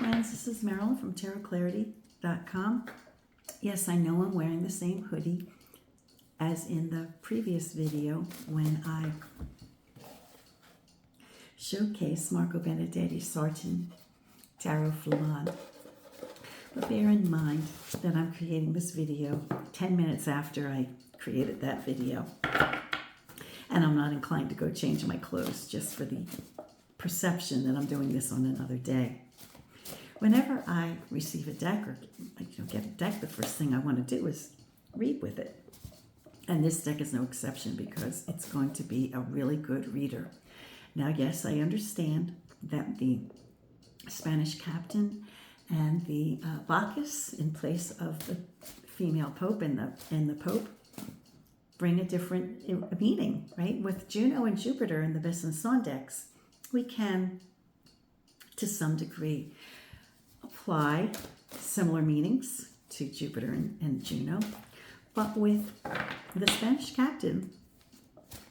friends, this is Marilyn from tarotclarity.com. Yes, I know I'm wearing the same hoodie as in the previous video when I showcased Marco Benedetti's Sarton Flamand. But bear in mind that I'm creating this video 10 minutes after I created that video. And I'm not inclined to go change my clothes just for the perception that I'm doing this on another day. Whenever I receive a deck or get a deck, the first thing I want to do is read with it. And this deck is no exception because it's going to be a really good reader. Now, yes, I understand that the Spanish captain and the Bacchus in place of the female pope and the pope bring a different meaning, right? With Juno and Jupiter in the Besançon decks, we can, to some degree, apply similar meanings to Jupiter and Juno, but with the Spanish captain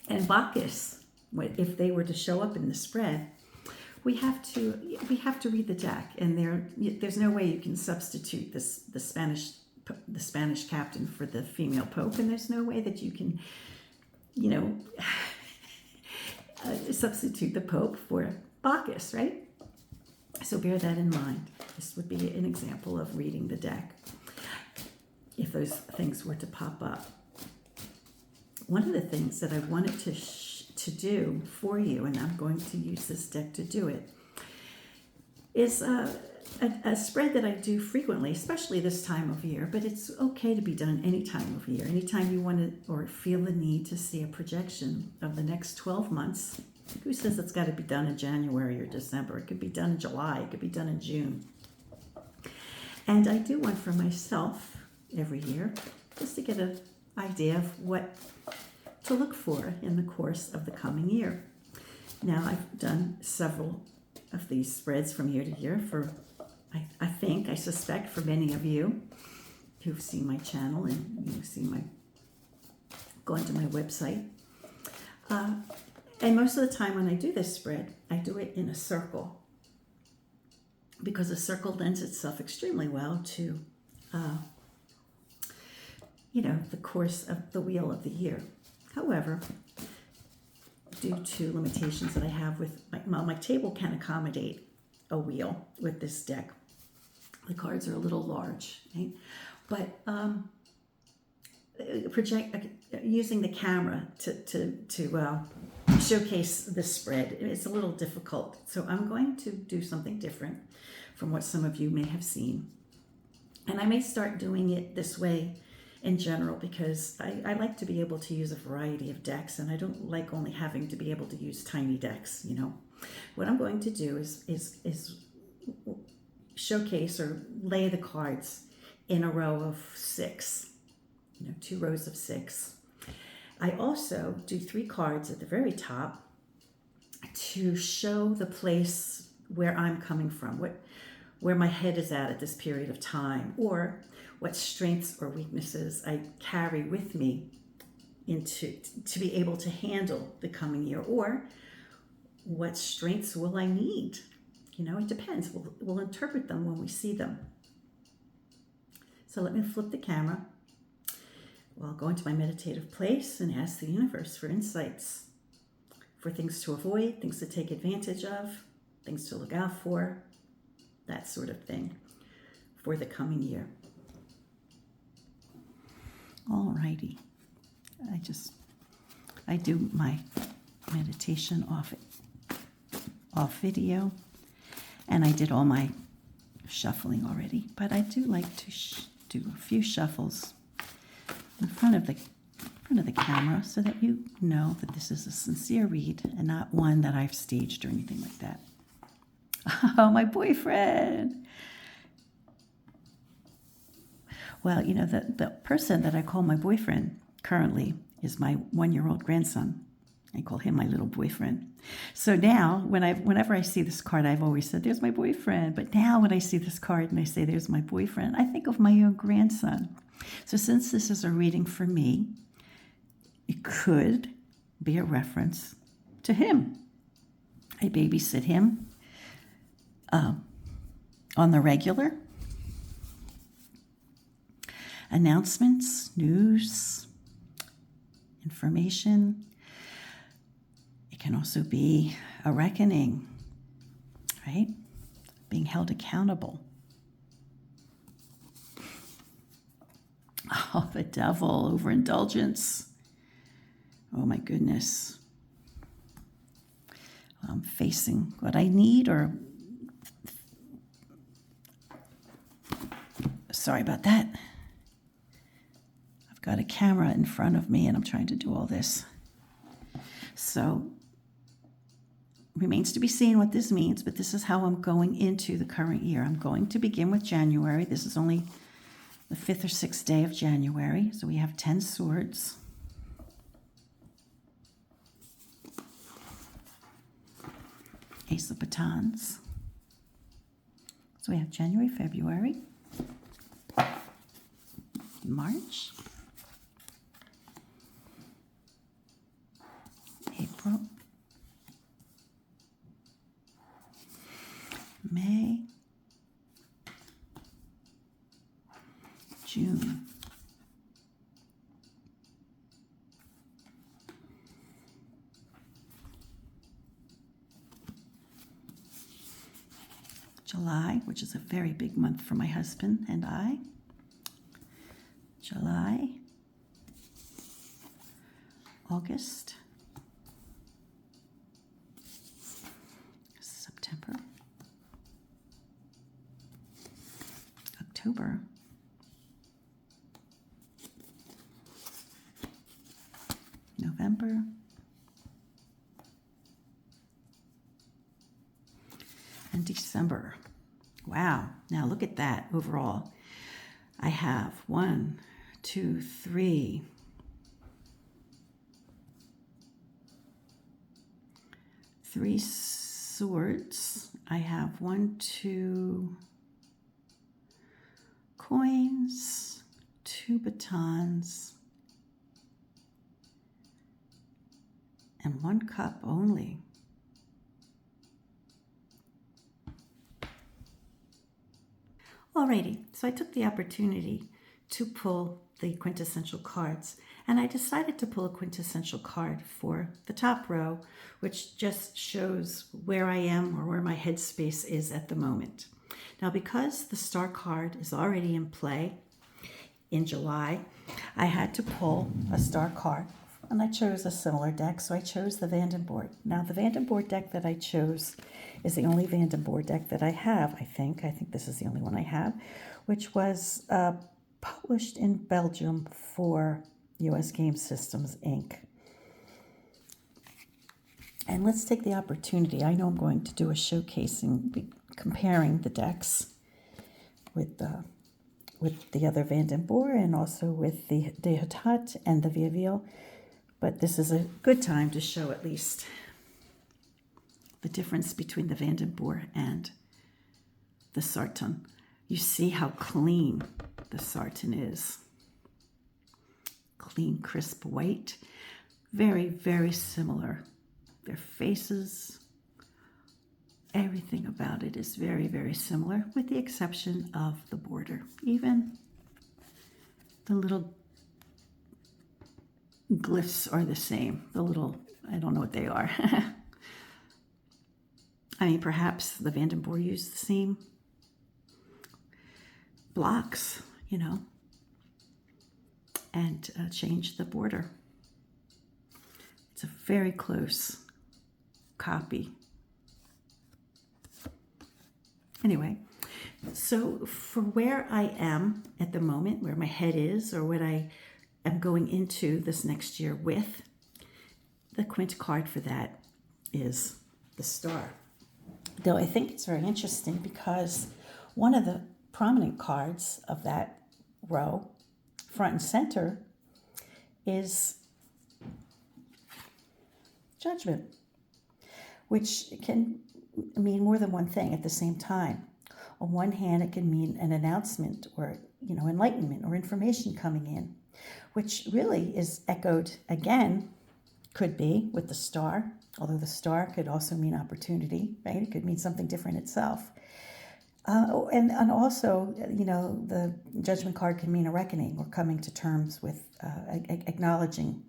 and Bacchus, if they were to show up in the spread, we have to read the deck, and there's no way you can substitute the Spanish captain for the female pope, and there's no way that you can, substitute the pope for Bacchus, right? So bear that in mind. This would be an example of reading the deck if those things were to pop up. One of the things that I wanted to do for you, and I'm going to use this deck to do it, is a spread that I do frequently, especially this time of year, but it's okay to be done any time of year. Anytime you want to or feel the need to see a projection of the next 12 months. Who says it's got to be done in January or December? It could be done in July. It could be done in June. And I do one for myself every year just to get an idea of what to look for in the course of the coming year. Now, I've done several of these spreads from year to year for, I suspect for many of you who've seen my channel and you've seen gone to my website. And most of the time when I do this spread, I do it in a circle because a circle lends itself extremely well to, the course of the wheel of the year. However, due to limitations that I have with my table can accommodate a wheel with this deck. The cards are a little large, right? But using the camera to showcase the spread, it's a little difficult. So I'm going to do something different from what some of you may have seen. And I may start doing it this way in general because I like to be able to use a variety of decks, and I don't like only having to be able to use tiny decks, What I'm going to do is showcase or lay the cards in a row of 6, 2 rows of 6. I also do 3 cards at the very top to show the place where I'm coming from, where my head is at this period of time, or what strengths or weaknesses I carry with me to be able to handle the coming year, or what strengths will I need? It depends. We'll interpret them when we see them. So let me flip the camera. I'll go into my meditative place and ask the universe for insights, for things to avoid, things to take advantage of, things to look out for, that sort of thing for the coming year. Alrighty. I do my meditation off video, and I did all my shuffling already, but I do like to do a few shuffles in front of the camera so that you know that this is a sincere read and not one that I've staged or anything like that. Oh, my boyfriend. Well, the person that I call my boyfriend currently is my 1-year-old grandson. I call him my little boyfriend. So now, whenever I see this card, I've always said, there's my boyfriend. But now when I see this card and I say, there's my boyfriend, I think of my young grandson. So since this is a reading for me, it could be a reference to him. I babysit him on the regular. Announcements, news, information. It can also be a reckoning, right? Being held accountable. Oh, the devil, overindulgence. Oh my goodness. I'm facing what I need, or sorry about that. I've got a camera in front of me and I'm trying to do all this. So remains to be seen what this means, but this is how I'm going into the current year. I'm going to begin with January. This is only the 5th or 6th day of January. So we have 10 swords. Ace of batons. So we have January, February, March, April, May, June, July, which is a very big month for my husband and I. July, August, September, October, November, and December. Wow. Now look at that overall. I have 1, 2, 3, 3 swords. I have 1, 2 coins, 2 batons, and 1 cup only. Alrighty, so I took the opportunity to pull the quintessential cards, and I decided to pull a quintessential card for the top row, which just shows where I am or where my headspace is at the moment. Now, because the star card is already in play in July, I had to pull a star card, and I chose a similar deck, so I chose the Vandenborg. Now, the Vandenborg deck that I chose is the only Vandenborg deck that I have, I think. I think this is the only one I have, which was published in Belgium for US Game Systems, Inc. And let's take the opportunity. I know I'm going to do a showcasing, comparing the decks with the other Vandenborg and also with the De Hatat and the Viaville. But this is a good time to show at least the difference between the Vandenborg and the Sarton. You see how clean the Sarton is. Clean, crisp white. Very, very similar. Their faces, everything about it is very, very similar, with the exception of the border. Even the little glyphs are the same. The little, I don't know what they are. I mean, perhaps the Vandenborg used the same blocks, you know, and changed the border. It's a very close copy. Anyway, so for where I am at the moment, where my head is, or what I am going into this next year with, the quint card for that is the star. Though I think it's very interesting because one of the prominent cards of that row, front and center, is Judgment, which can mean more than one thing at the same time. On one hand, it can mean an announcement or, you know, enlightenment or information coming in, which really is echoed again, could be with the star, although the star could also mean opportunity, right? It could mean something different itself. And also, the judgment card can mean a reckoning or coming to terms with acknowledging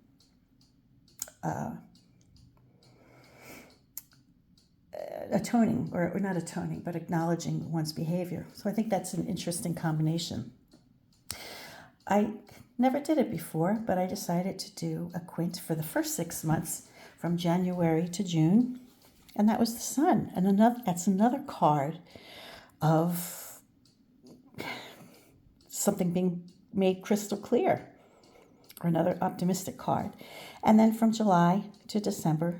atoning, or not atoning, but acknowledging one's behavior. So I think that's an interesting combination. I never did it before, but I decided to do a quint for the first 6 months from January to June, and that was the sun. And that's another card of something being made crystal clear, or another optimistic card. And then from July to December,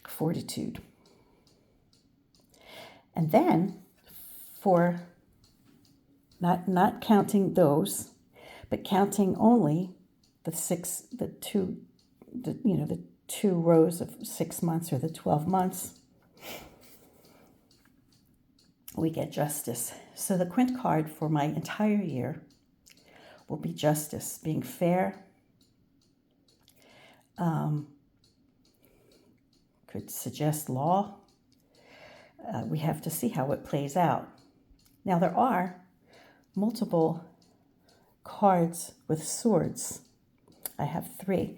fortitude. And then for not counting those, but counting only the two rows of 6 months, or the 12 months, we get justice. So the quint card for my entire year will be justice, being fair. Could suggest law. We have to see how it plays out. Now, there are multiple cards with swords. I have 3.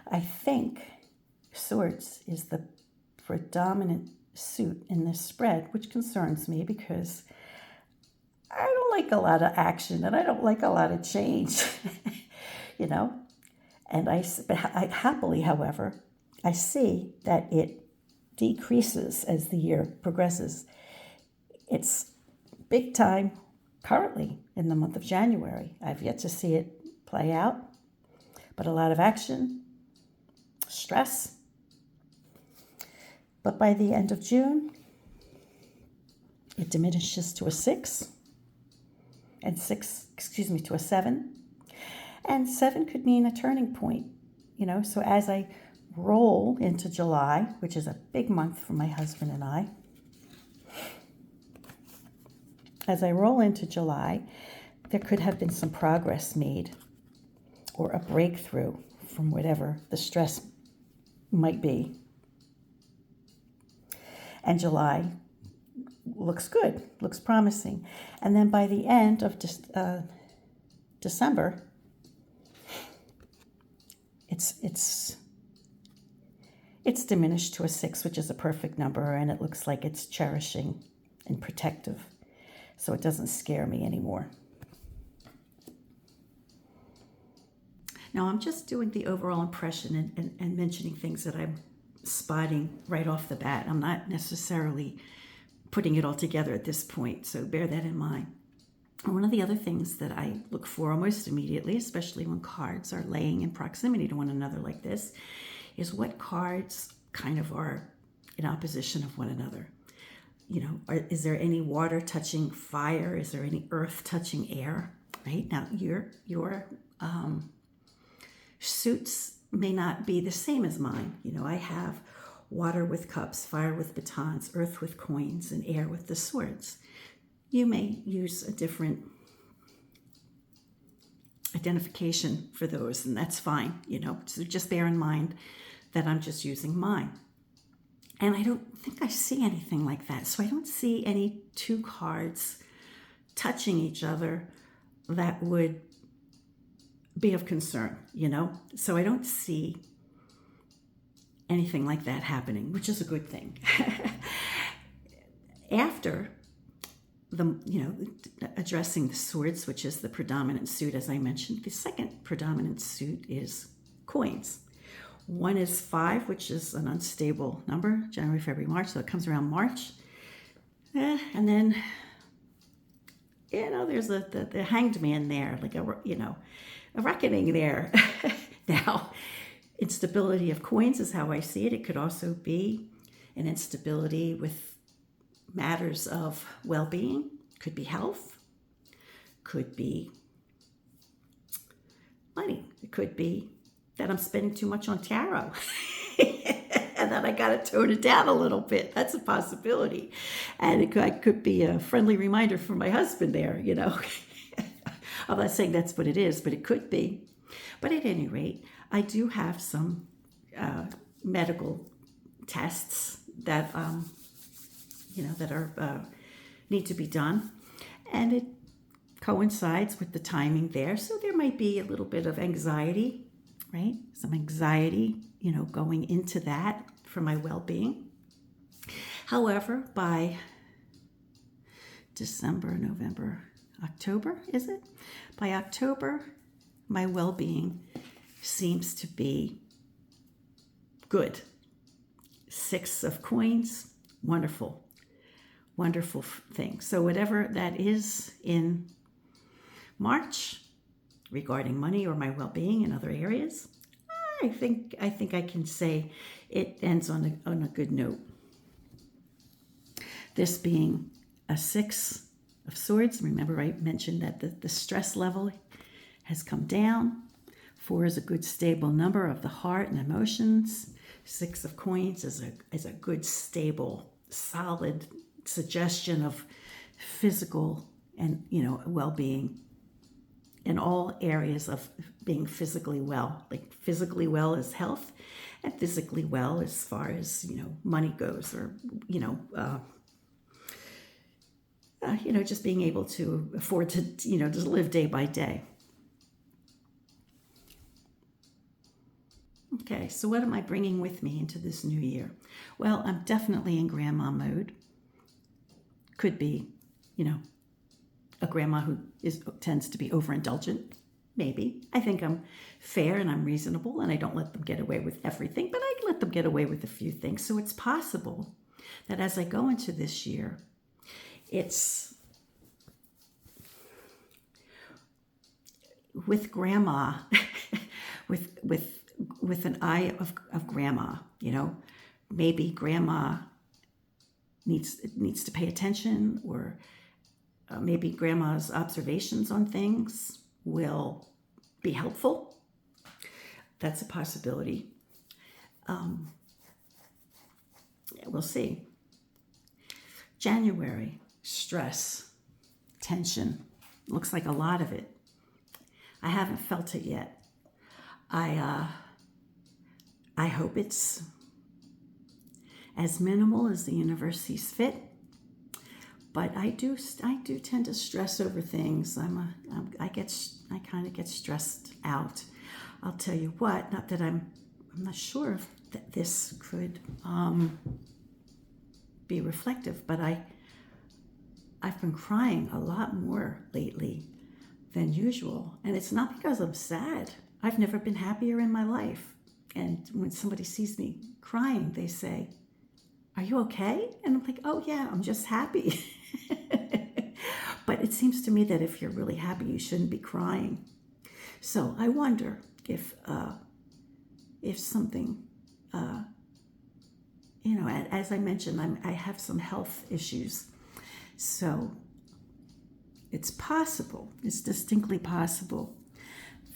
I think swords is the predominant suit in this spread, which concerns me because I don't like a lot of action and I don't like a lot of change, And I happily, however, I see that it decreases as the year progresses. It's big time currently in the month of January. I've yet to see it play out, but a lot of action, stress. But by the end of June, it diminishes to a 6, and to a 7. And 7 could mean a turning point, So as I roll into July, which is a big month for my husband and I, as I roll into July, there could have been some progress made or a breakthrough from whatever the stress might be. And July looks good, looks promising. And then by the end of December, it's diminished to a 6, which is a perfect number, and it looks like it's cherishing and protective. So it doesn't scare me anymore. Now I'm just doing the overall impression and mentioning things that I'm spotting right off the bat. I'm not necessarily putting it all together at this point, so bear that in mind. One of the other things that I look for almost immediately, especially when cards are laying in proximity to one another like this, is what cards kind of are in opposition of one another. Is there any water touching fire? Is there any earth touching air? Right? Now, your suits may not be the same as mine. I have water with cups, fire with batons, earth with coins, and air with the swords. You may use a different identification for those, and that's fine, So just bear in mind that I'm just using mine. And I don't think I see anything like that. So I don't see any 2 cards touching each other that would be of concern, So I don't see anything like that happening, which is a good thing. After addressing the swords, which is the predominant suit, as I mentioned, the second predominant suit is coins. One is 5, which is an unstable number, January, February, March, so it comes around March. And then, there's the hanged man there, like a reckoning there. Now, instability of coins is how I see it. It could also be an instability with matters of well-being, could be health, could be money. It could be that I'm spending too much on tarot and that I got to tone it down a little bit. That's a possibility. And it could be a friendly reminder for my husband there, I'm not saying that's what it is, but it could be. But at any rate, I do have some medical tests that that are need to be done. And it coincides with the timing there. So there might be a little bit of anxiety, right? Some anxiety, going into that for my well-being. However, by December, November, October, is it? By October, my well-being seems to be good. 6 of coins, wonderful, wonderful thing. So whatever that is in March regarding money or my well-being in other areas, I think I can say it ends on a good note. This being a 6 of swords, remember I mentioned that the stress level has come down. 4 is a good stable number of the heart and emotions. 6 of coins is a good stable, solid suggestion of physical and well-being in all areas of being physically well. Like physically well is health, and physically well as far as money goes, or just being able to afford to just live day by day. Okay, so what am I bringing with me into this new year? Well, I'm definitely in grandma mode. Could be, a grandma who tends to be overindulgent. Maybe. I think I'm fair and I'm reasonable, and I don't let them get away with everything, but I let them get away with a few things. So it's possible that as I go into this year, it's with grandma, with an eye of grandma, maybe grandma needs to pay attention, or maybe grandma's observations on things will be helpful. That's a possibility. We'll see. January, stress, tension. Looks like a lot of it. I haven't felt it yet. I hope it's as minimal as the universe sees fit. But I do tend to stress over things. I kind of get stressed out. I'll tell you what. Not that I'm not sure if this could be reflective, but I've been crying a lot more lately than usual, and it's not because I'm sad. I've never been happier in my life. And when somebody sees me crying, they say, "Are you okay?" And I'm like, "Oh yeah, I'm just happy." But it seems to me that if you're really happy, you shouldn't be crying. So I wonder if something, as I mentioned, I have some health issues. So it's possible, it's distinctly possible,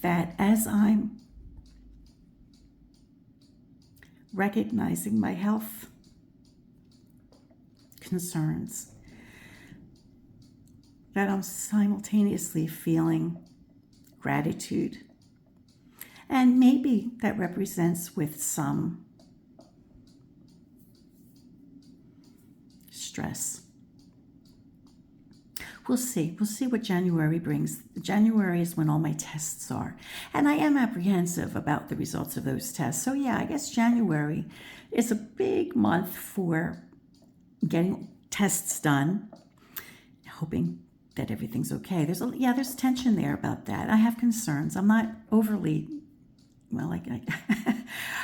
that as I'm recognizing my health concerns, that I'm simultaneously feeling gratitude. And maybe that represents with some stress. We'll see. We'll see what January brings. January is when all my tests are. And I am apprehensive about the results of those tests. So yeah, I guess January is a big month for getting tests done, hoping that everything's okay. There's tension there about that. I have concerns. I'm not overly,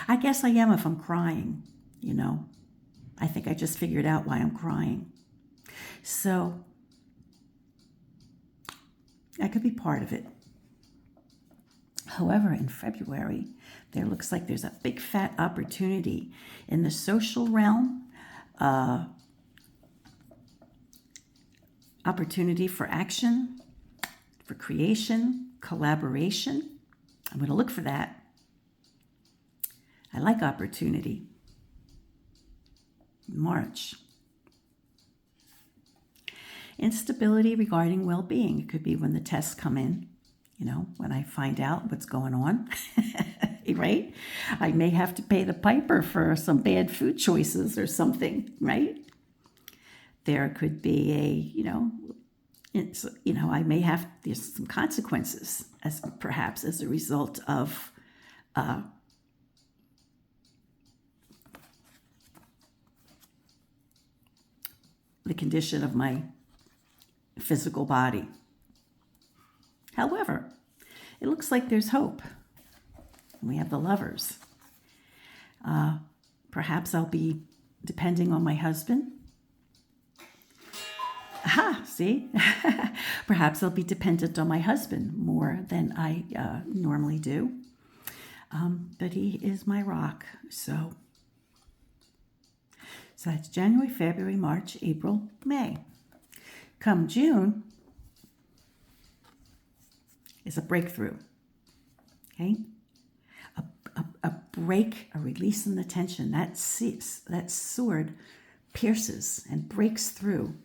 I guess I am if I'm crying, I think I just figured out why I'm crying. So I could be part of it. However, in February, there looks like there's a big fat opportunity in the social realm, opportunity for action, for creation, collaboration. I'm going to look for that. I like opportunity. March. Instability regarding well-being. It could be when the tests come in, when I find out what's going on, right? I may have to pay the piper for some bad food choices or something, right? There could be I may have, there's some consequences perhaps as a result of the condition of my physical body. However, it looks like there's hope. We have the Lovers. Perhaps I'll be depending on my husband. Aha, see? Perhaps I'll be dependent on my husband more than I normally do. But he is my rock. So that's January, February, March, April, May. Come June is a breakthrough. Okay? A break, a release in the tension. That sword pierces and breaks through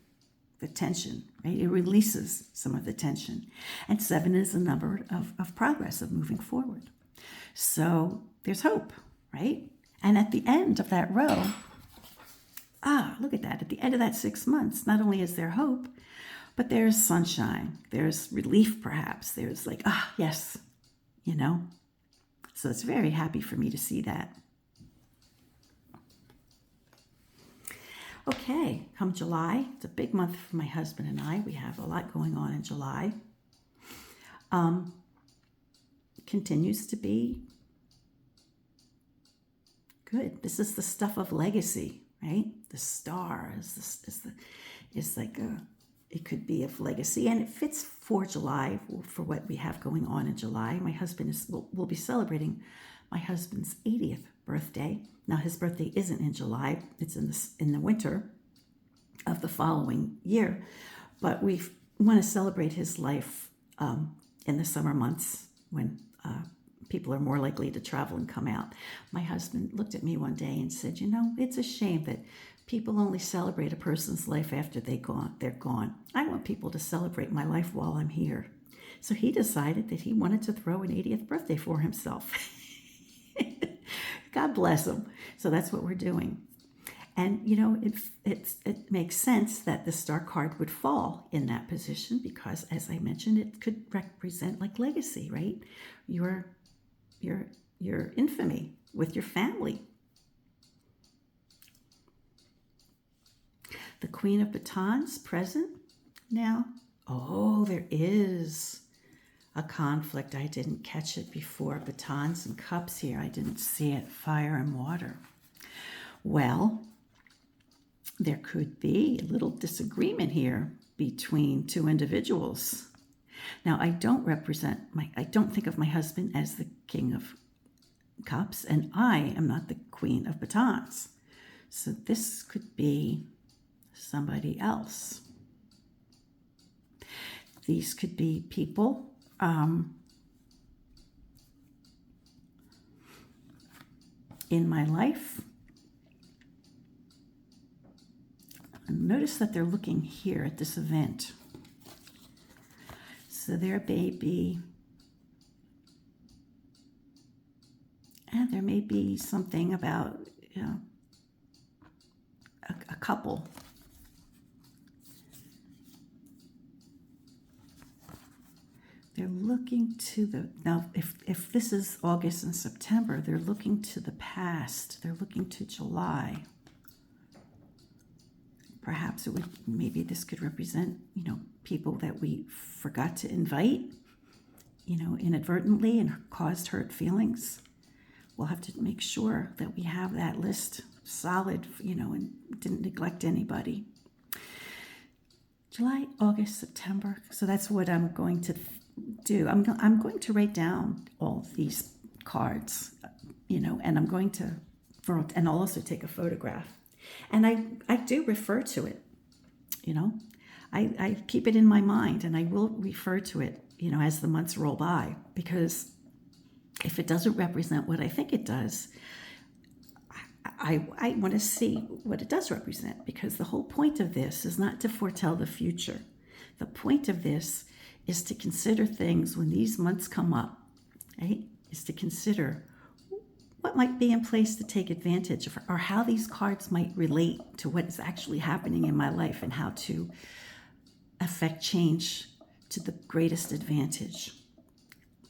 the tension, right? It releases some of the tension. And 7 is a number of progress, of moving forward. So there's hope, right? And at the end of that row, look at that. At the end of that 6 months, not only is there hope, but there's sunshine. There's relief, perhaps. There's like, yes, So it's very happy for me to see that. Okay, come July. It's a big month for my husband and I. We have a lot going on in July. Continues to be good. This is the stuff of legacy, right? The star is like it could be of legacy, and it fits for July, for what we have going on in July. My husband will be celebrating my husband's 80th birthday. Now, his birthday isn't in July; it's in the winter of the following year. But we want to celebrate his life in the summer months when people are more likely to travel and come out. My husband looked at me one day and said, it's a shame that people only celebrate a person's life after they're gone. I want people to celebrate my life while I'm here. So he decided that he wanted to throw an 80th birthday for himself. God bless him. So that's what we're doing. And, it makes sense that the star card would fall in that position because, as I mentioned, it could represent like legacy, right? Your infamy with your family. The Queen of Batons present now. Oh, there is a conflict. I didn't catch it before. Batons and cups here. I didn't see it. Fire and water. Well, there could be a little disagreement here between two individuals. Now, I don't think of my husband as the King of Cups, and I am not the Queen of Batons. So this could be somebody else. These could be people in my life. Notice that they're looking here at this event. So there may be, and there may be something about, a couple. They're looking to now if this is August and September, they're looking to the past. They're looking to July. Perhaps maybe this could represent, people that we forgot to invite, inadvertently and caused hurt feelings. We'll have to make sure that we have that list solid, and didn't neglect anybody. July, August, September. So that's what I'm going to do. I'm going to write down all these cards, and I'm going to, and I'll also take a photograph. And I do refer to it, I keep it in my mind, and I will refer to it, as the months roll by, because if it doesn't represent what I think it does, I want to see what it does represent, because the whole point of this is not to foretell the future. The point of this is to consider things when these months come up, right? Is to consider what might be in place to take advantage of, or how these cards might relate to what is actually happening in my life and how to affect change to the greatest advantage.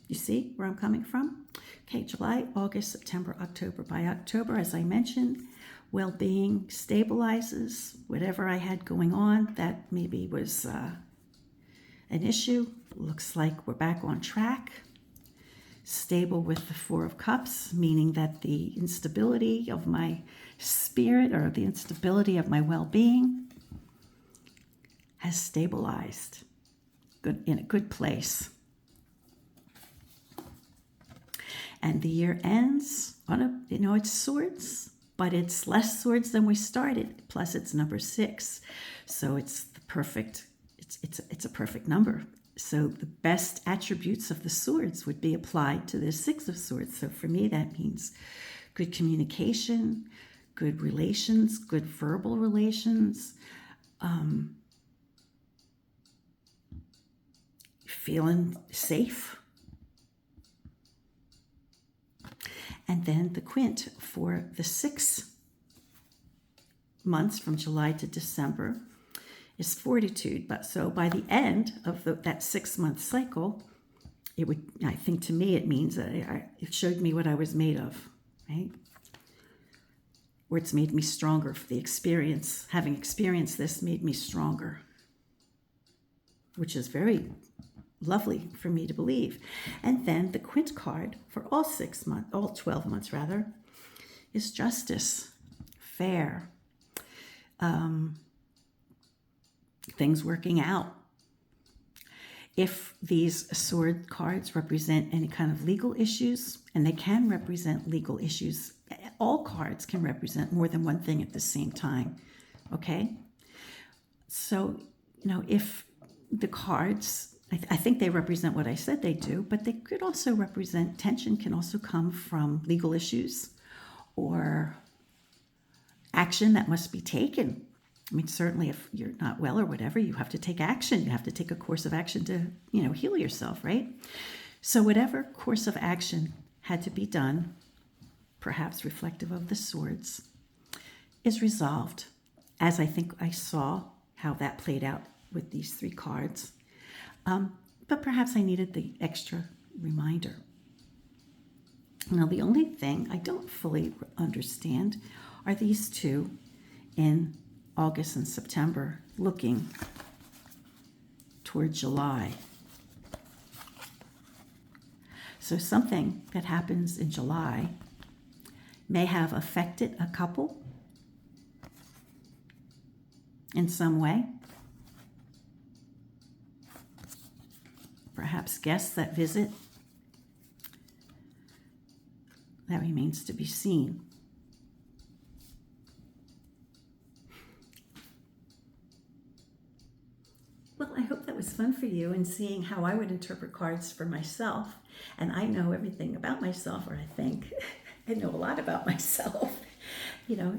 You see where I'm coming from? Okay, July, August, September, October. By October, as I mentioned, well-being stabilizes. Whatever I had going on that maybe was an issue, looks like we're back on track. Stable with the Four of Cups, meaning that the instability of my spirit or the instability of my well-being has stabilized, in a good place. And the year ends on it's swords, but it's less swords than we started. Plus, it's number 6, so it's the perfect. It's a perfect number. So the best attributes of the swords would be applied to the 6 of swords. So for me, that means good communication, good relations, good verbal relations, feeling safe. And then the quint for the 6 months from July to December is fortitude. But so by the end of that 6-month cycle, it would, I think to me, it means that it showed me what I was made of, right? Or it's made me stronger for the experience. Having experienced this made me stronger, which is very lovely for me to believe. And then the quint card for all 12 months rather, is justice, fair, things working out. If these sword cards represent any kind of legal issues, and they can represent legal issues, all cards can represent more than one thing at the same time, okay? So, if the cards, I think they represent what I said they do, but they could also represent tension, can also come from legal issues or action that must be taken. I mean, certainly if you're not well or whatever, you have to take action. You have to take a course of action to, heal yourself, right? So whatever course of action had to be done, perhaps reflective of the swords, is resolved, as I think I saw how that played out with these 3 cards. But perhaps I needed the extra reminder. Now, the only thing I don't fully understand are these 2 in August and September looking toward July. So something that happens in July may have affected a couple in some way. Perhaps guests that visit. That remains to be seen. Well, I hope that was fun for you in seeing how I would interpret cards for myself. And I know everything about myself, or I think I know a lot about myself,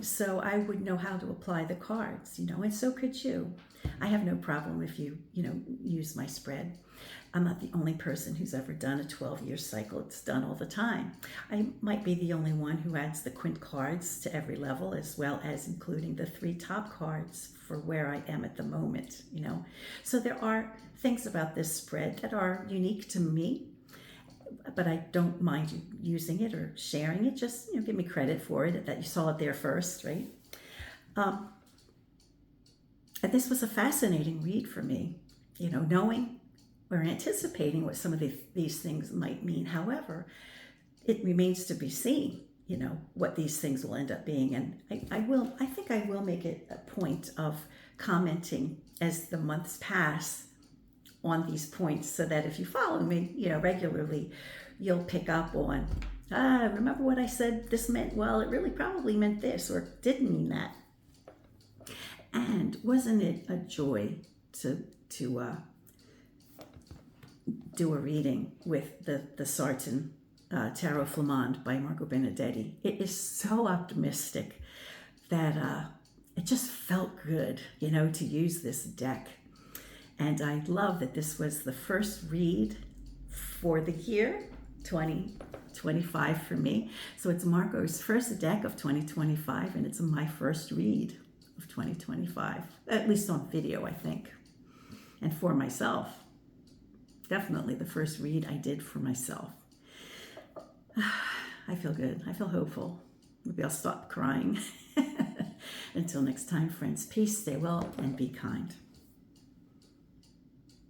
so I would know how to apply the cards, and so could you. I have no problem if you, use my spread. I'm not the only person who's ever done a 12-year cycle. It's done all the time. I might be the only one who adds the quint cards to every level, as well as including the 3 top cards for where I am at the moment, So there are things about this spread that are unique to me, but I don't mind you using it or sharing it. Just, give me credit for it, that you saw it there first, right? And this was a fascinating read for me, knowing or anticipating what some of these things might mean. However, it remains to be seen, what these things will end up being. And I think I will make it a point of commenting as the months pass on these points, so that if you follow me, regularly, you'll pick up on, remember what I said this meant? Well, it really probably meant this, or didn't mean that. And wasn't it a joy to do a reading with the Sarton Flamand by Benedetti? It is so optimistic that it just felt good, to use this deck. And I love that this was the first read for the year 2020. 25 for me. So it's Marco's first deck of 2025, and it's my first read of 2025, at least on video, I think. And for myself, definitely the first read I did for myself. I feel good. I feel hopeful. Maybe I'll stop crying. Until next time, friends, peace, stay well, and be kind.